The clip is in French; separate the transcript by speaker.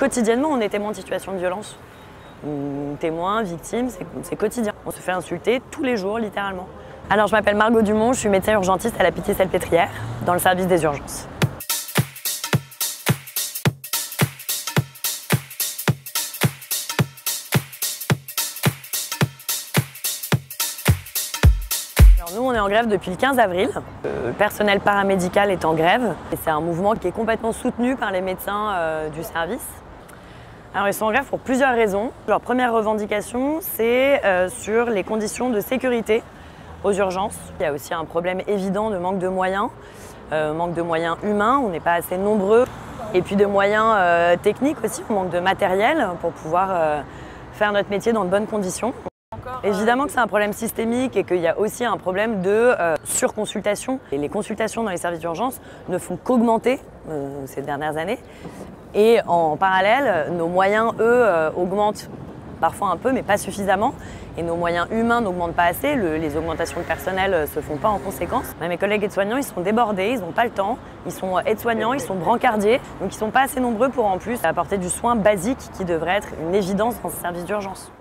Speaker 1: quotidiennement, on est témoin de situations de violence. Témoin, victime, c'est quotidien. On se fait insulter tous les jours, littéralement. Alors, je m'appelle Margot Dumont, je suis médecin urgentiste à la Pitié-Salpêtrière, dans le service des urgences. Nous, on est en grève depuis le 15 avril. Le personnel paramédical est en grève. Et c'est un mouvement qui est complètement soutenu par les médecins du service. Alors, ils sont en grève pour plusieurs raisons. Leur première revendication, c'est sur les conditions de sécurité aux urgences. Il y a aussi un problème évident de manque de moyens humains. On n'est pas assez nombreux. Et puis de moyens techniques aussi. On manque de matériel pour pouvoir faire notre métier dans de bonnes conditions. Évidemment que c'est un problème systémique et qu'il y a aussi un problème de surconsultation. Et les consultations dans les services d'urgence ne font qu'augmenter ces dernières années. Et en parallèle, nos moyens, eux, augmentent parfois un peu, mais pas suffisamment. Et nos moyens humains n'augmentent pas assez. Les augmentations de personnel ne se font pas en conséquence. Mes collègues aides-soignants, ils sont débordés, ils n'ont pas le temps. Ils sont aides-soignants, ils sont brancardiers. Donc ils ne sont pas assez nombreux pour en plus apporter du soin basique qui devrait être une évidence dans ce service d'urgence.